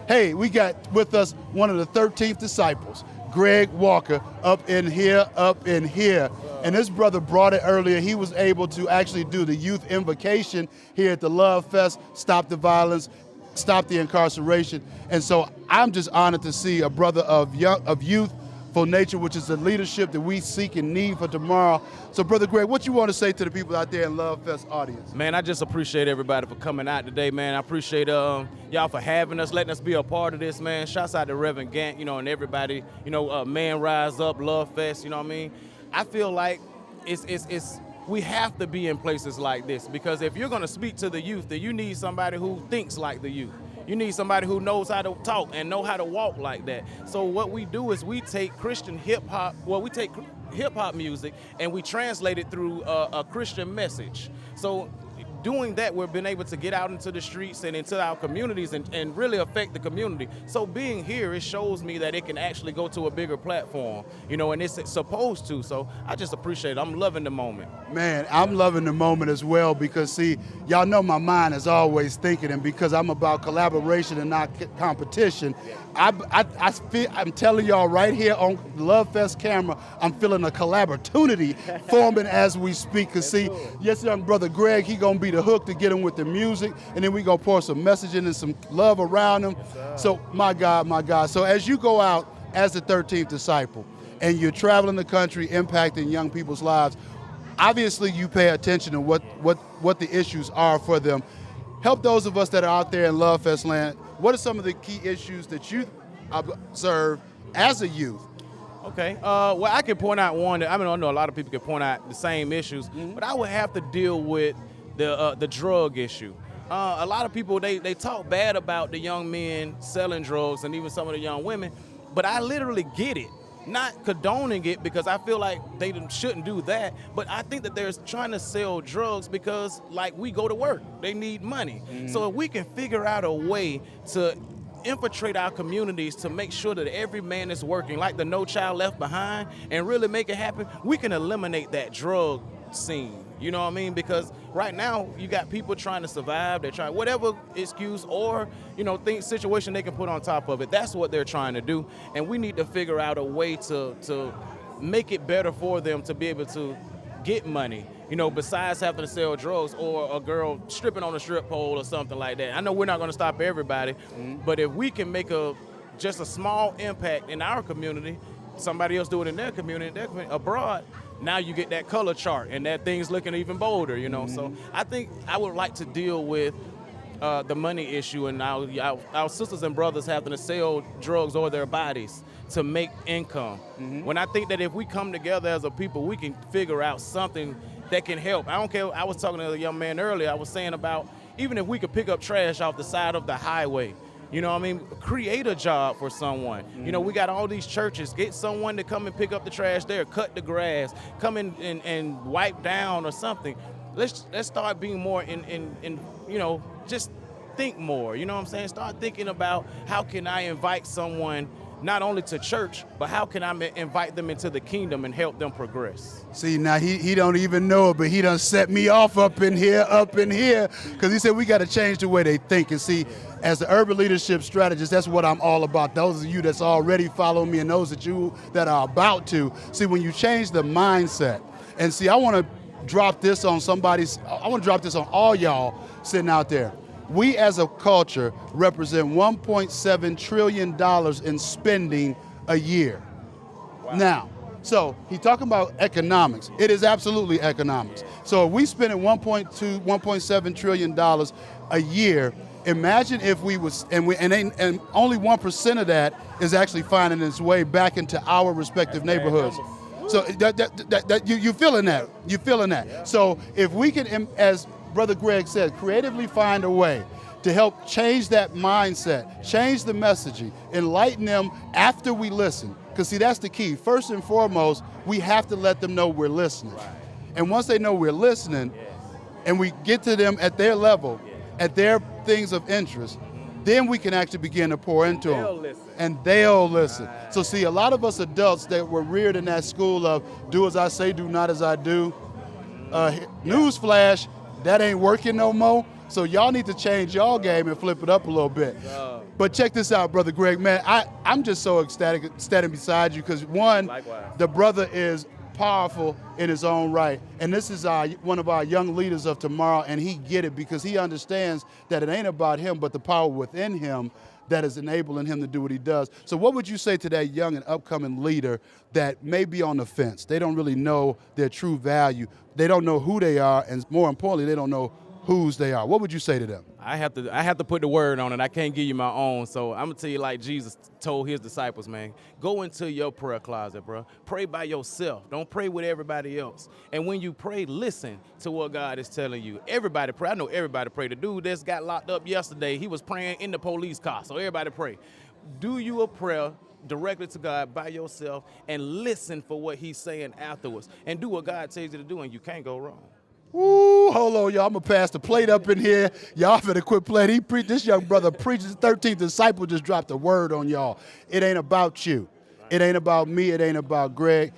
Hey, we got with us one of the 13th disciples, Greg Walker, up in here. And this brother brought it earlier. He was able to actually do the youth invocation here at the Love Fest, stop the violence, stop the incarceration. And so I'm just honored to see a brother of youthful nature, which is the leadership that we seek and need for tomorrow. So Brother Greg, what you want to say to the people out there in Love Fest audience? Man, I just appreciate everybody for coming out today, man. I appreciate y'all for having us, letting us be a part of this, man. Shouts out to Reverend Gantt, and everybody, Man Rise Up, Love Fest, you know what I mean? I feel like we have to be in places like this, because if you're going to speak to the youth, then you need somebody who thinks like the youth. You need somebody who knows how to talk and know how to walk like that. So what we do is we take Christian hip-hop, we take hip-hop music and we translate it through a Christian message. So doing that, we've been able to get out into the streets and into our communities and really affect the community. So being here, it shows me that it can actually go to a bigger platform, and it's supposed to. So I just appreciate it. I'm loving the moment. Man, I'm loving the moment as well, because see, y'all know my mind is always thinking, and because I'm about collaboration and not competition, I'm telling y'all right here on Love Fest camera, I'm feeling a collaboratunity forming as we speak. Because see, yes, young brother Greg, he gonna be the hook to get him with the music, and then we gonna pour some messaging and some love around him. So my God. So as you go out as the 13th disciple and you're traveling the country impacting young people's lives, obviously you pay attention to what the issues are for them. Help those of us that are out there in Love Fest land. What are some of the key issues that you observe as a youth? Okay, well, I can point out one. I know a lot of people can point out the same issues, but I would have to deal with the drug issue. A lot of people, they talk bad about the young men selling drugs and even some of the young women, but I literally get it. Not condoning it, because I feel like they shouldn't do that, but I think that they're trying to sell drugs because, like, we go to work. They need money. So if we can figure out a way to infiltrate our communities to make sure that every man is working, like the No Child Left Behind, and really make it happen, we can eliminate that drug scene. You know what I mean? Because right now you got people trying to survive. They're trying whatever excuse or situation they can put on top of it. That's what they're trying to do, and we need to figure out a way to make it better for them to be able to get money. Besides having to sell drugs or a girl stripping on a strip pole or something like that. I know we're not going to stop everybody, but if we can make just a small impact in our community, somebody else do it in their community abroad. Now you get that color chart and that thing's looking even bolder, So I think I would like to deal with the money issue, and our sisters and brothers having to sell drugs or their bodies to make income. When I think that if we come together as a people, we can figure out something that can help. I don't care. I was talking to a young man earlier. I was saying about even if we could pick up trash off the side of the highway. Create a job for someone. We got all these churches. Get someone to come and pick up the trash there, cut the grass, come in and wipe down or something. Let's start being more in just think more. You know what I'm saying? Start thinking about how can I invite someone not only to church, but how can I invite them into the kingdom and help them progress? See, now he don't even know it, but he done set me off up in here, because he said we got to change the way they think. And see, as the urban leadership strategist, that's what I'm all about. Those of you that's already following me and those of you that are about to. See, when you change the mindset, and see, I want to drop this on all y'all sitting out there. We as a culture represent $1.7 trillion in spending a year. Wow. Now, so he talking about economics. It is absolutely economics. So if we spending $1.7 trillion a year, imagine if we was, and only 1% of that is actually finding its way back into our respective neighborhoods. So you feeling that? You feeling that? Yeah. So if we can, as Brother Greg said, creatively find a way to help change that mindset, change the messaging, enlighten them after we listen. Because see, that's the key. First and foremost, we have to let them know we're listening. Right. And once they know we're listening, and we get to them at their level, at their things of interest, then we can actually begin to pour into them. And they'll listen. Right. So see, a lot of us adults that were reared in that school of do as I say, do not as I do. Newsflash, that ain't working no more. So y'all need to change y'all game and flip it up a little bit. But check this out, Brother Greg, man. I'm just so ecstatic standing beside you because, one, Likewise. the brother is powerful in his own right. And this is one of our young leaders of tomorrow, and he get it because he understands that it ain't about him, but the power within him that is enabling him to do what he does. So what would you say to that young and upcoming leader that may be on the fence? They don't really know their true value. They don't know who they are, and more importantly, they don't know whose they are. What would you say to them? I have to put the word on it. I can't give you my own. So I'm gonna tell you like Jesus told his disciples, man, go into your prayer closet, bro. Pray by yourself. Don't pray with everybody else. And when you pray, listen to what God is telling you. Everybody pray. I know everybody pray. The dude that's got locked up yesterday, he was praying in the police car. So everybody pray. Do you a prayer directly to God by yourself and listen for what he's saying afterwards. And do what God tells you to do, and you can't go wrong. Ooh, hold on, y'all. I'm going to pass the plate up in here. Y'all better quit playing. This young brother preaches. 13th disciple just dropped a word on y'all. It ain't about you. It ain't about me. It ain't about Greg.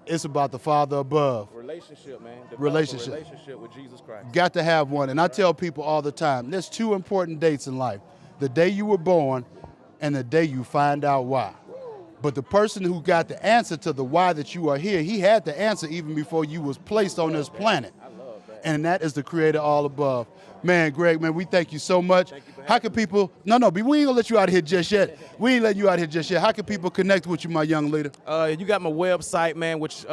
It's about the Father above. Relationship, man. Develop Relationship. A relationship with Jesus Christ. Got to have one. And I tell people all the time, there's two important dates in life. The day you were born and the day you find out why. But the person who got the answer to the why that you are here, he had the answer even before you was placed on this planet. I love that. And that is the creator all above. Man, Greg, man, we thank you so much. Thank you for How can people, we ain't gonna let you out here just yet. We ain't letting you out here just yet. How can people connect with you, my young leader? You got my website, man, which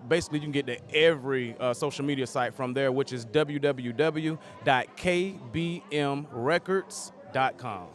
basically you can get to every social media site from there, which is www.kbmrecords.com.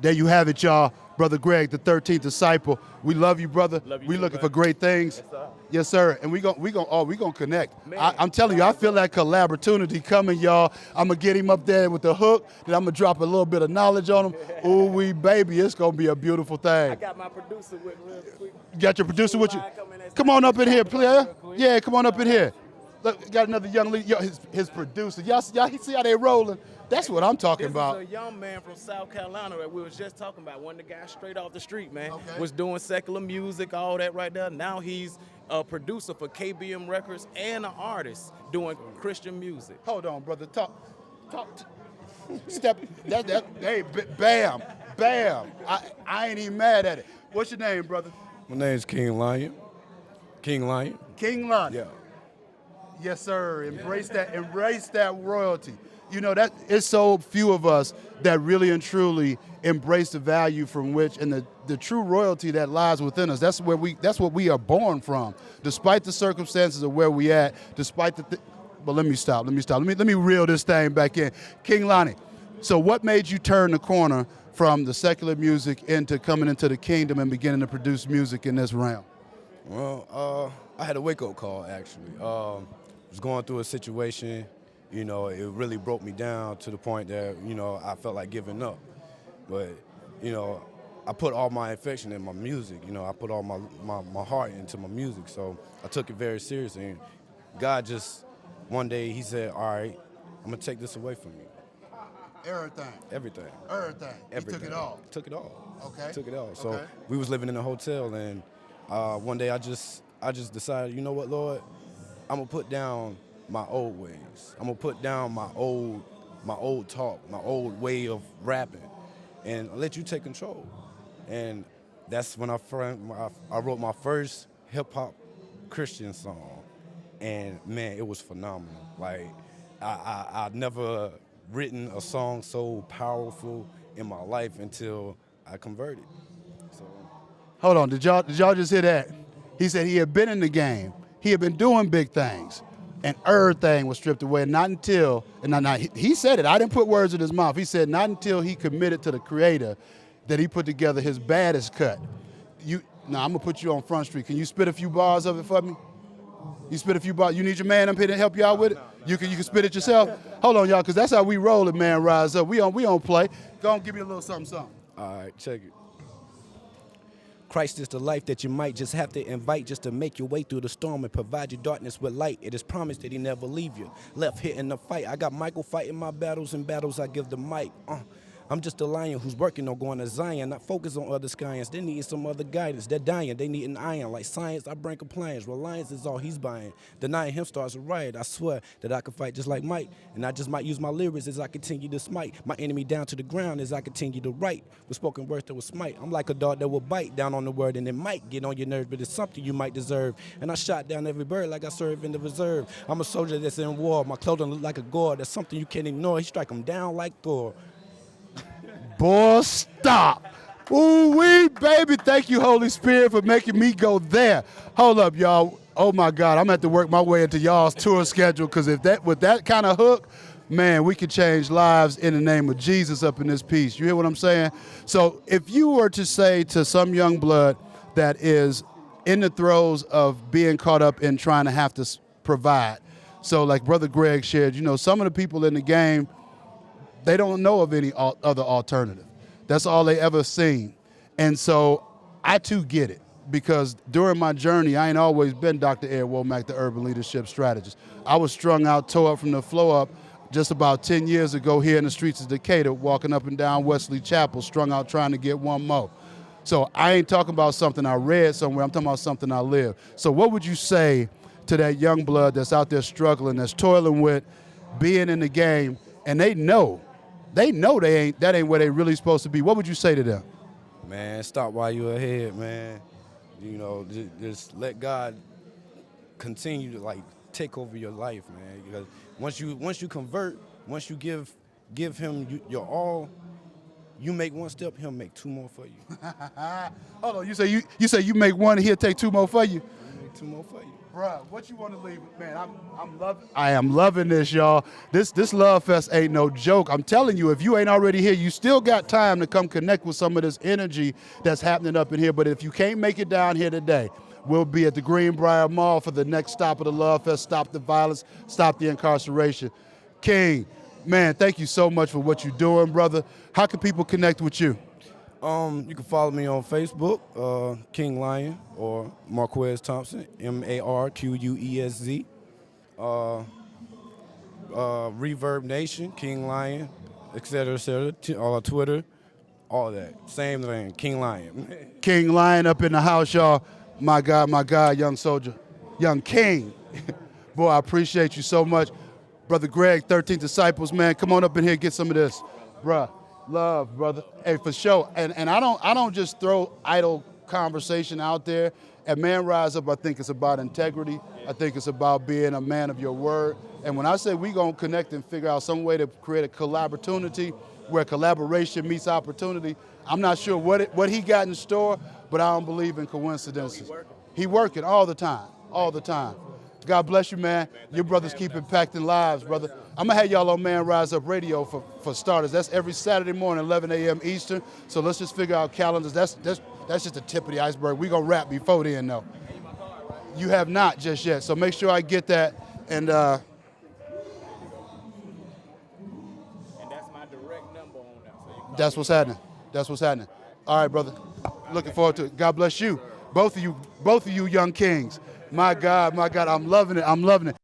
There you have it, y'all. Brother Greg, the 13th disciple. We love you, brother. Love you We too, looking brother. for great things. Yes, sir. Yes, sir. And we gonna connect. Man. I'm telling you, I feel that collaborativity coming, y'all. I'm gonna get him up there with the hook, then I'm gonna drop a little bit of knowledge on him. Ooh, wee baby, it's gonna be a beautiful thing. I got my producer with me real quick. You got your producer with you? Line coming in. Come on up in here, player. Yeah, come on up in here. Look, got another young leader. Yo, his producer. Y'all see how they rolling? That's what I'm talking This about. is a young man from South Carolina that we was just talking about. One of the guys straight off the street, man. Okay. Was doing secular music, all that right there. Now he's a producer for KBM Records and an artist doing Christian music. Hold on, brother. Talk. Step. Hey, bam. I ain't even mad at it. What's your name, brother? My name's King Lion. King Lion. King Lon. Yeah. Yes, sir. Embrace that royalty. You know, that it's so few of us that really and truly embrace the value from which and the true royalty that lies within us. That's what we are born from. Despite the circumstances of where we at, despite but let me stop. Let me reel this thing back in. King Lonnie, so what made you turn the corner from the secular music into coming into the kingdom and beginning to produce music in this realm? Well, I had a wake-up call, actually. I was going through a situation, you know, it really broke me down to the point that, you know, I felt like giving up. But, you know, I put all my affection in my music, you know, I put all my heart into my music, so I took it very seriously. And God just, one day, he said, all right, I'm going to take this away from you. Everything. Everything. He took it all. Took it all. Okay. Took it all. So Okay. we was living in a hotel, and one day I just decided, you know what, Lord, I'm gonna put down my old ways. I'm gonna put down my old talk, my old way of rapping, and let you take control. And that's when I wrote my first hip hop Christian song, and man, it was phenomenal. Like I'd never written a song so powerful in my life until I converted. So Hold on, did y'all just hear that? He said he had been in the game. He had been doing big things, and everything was stripped away. Not until, he said it. I didn't put words in his mouth. He said not until he committed to the Creator that he put together his baddest cut. I'm gonna put you on Front Street. Can you spit a few bars of it for me? You spit a few bars. You need your man up here to help you out with it? You can spit it yourself? Hold on, y'all, because that's how we roll it, man. Rise up. We on play. Go on, give me a little something. all right, check it. Christ is the life that you might just have to invite just to make your way through the storm and provide your darkness with light. It is promised that he never leave you. Left here in the fight. I got Michael fighting my battles, and battles I give the mic. I'm just a lion who's working on going to Zion, not focus on other science. They need some other guidance. They're dying. They need an iron. Like science, I bring compliance. Reliance is all he's buying. Denying him starts a riot. I swear that I can fight just like Mike. And I just might use my lyrics as I continue to smite my enemy down to the ground as I continue to write. With spoken words that will smite. I'm like a dog that will bite down on the word, and it might get on your nerves, but it's something you might deserve. And I shot down every bird like I serve in the reserve. I'm a soldier that's in war. My clothing look like a gore. That's something you can't ignore. He strike them down like Thor. Boy, stop. Ooh-wee, baby. Thank you, Holy Spirit, for making me go there. Hold up, y'all. Oh, my God. I'm going to have to work my way into y'all's tour schedule, because with that kind of hook, man, we could change lives in the name of Jesus up in this piece. You hear what I'm saying? So if you were to say to some young blood that is in the throes of being caught up in trying to have to provide, so like Brother Greg shared, some of the people in the game, they don't know of any other alternative. That's all they ever seen. And so I too get it, because during my journey, I ain't always been Dr. Ed Womack, the urban leadership strategist. I was strung out, tore up from the floor up just about 10 years ago here in the streets of Decatur, walking up and down Wesley Chapel, strung out trying to get one more. So I ain't talking about something I read somewhere, I'm talking about something I live. So what would you say to that young blood that's out there struggling, that's toiling with being in the game, and they know that ain't where they really supposed to be? What would you say to them? Man, stop while you're ahead, man. Just let God continue to take over your life, man. Because once you convert, once you give him your all, you make one step, he'll make two more for you. Hold on, you say you make one and he'll take two more for you? He'll make two more for you. Bruh, what you want to leave? Man, I am loving this, y'all. This Love Fest ain't no joke. I'm telling you, if you ain't already here, you still got time to come connect with some of this energy that's happening up in here. But if you can't make it down here today, we'll be at the Greenbrier Mall for the next stop of the Love Fest. Stop the violence, stop the incarceration. King, man, thank you so much for what you're doing, brother. How can people connect with you? You can follow me on Facebook, King Lion, or Marquez Thompson, MarQuez. Reverb Nation, King Lion, etc., Twitter, all that. Same thing, King Lion. King Lion up in the house, y'all. My God, young soldier, young king. Boy, I appreciate you so much. Brother Greg, 13 Disciples, man, come on up in here, get some of this. Bruh, love, brother. Hey, for sure. And I don't just throw idle conversation out there. At Man Rise Up, I think it's about integrity. I think it's about being a man of your word. And when I say we gonna connect and figure out some way to create a collaborativity where collaboration meets opportunity, I'm not sure what he got in store, but I don't believe in coincidences. He working all the time, all the time. God bless you, man. Your brothers keep impacting lives, brother. I'm going to have y'all on Man Rise Up Radio for starters. That's every Saturday morning, 11 a.m. Eastern. So let's just figure out calendars. That's just the tip of the iceberg. We're going to wrap before then, though. You have not just yet. So make sure I get that. And that's my direct number on that. So that's what's happening. That's what's happening. All right, brother. Looking forward to it. God bless you. Both of you young kings. My God, I'm loving it.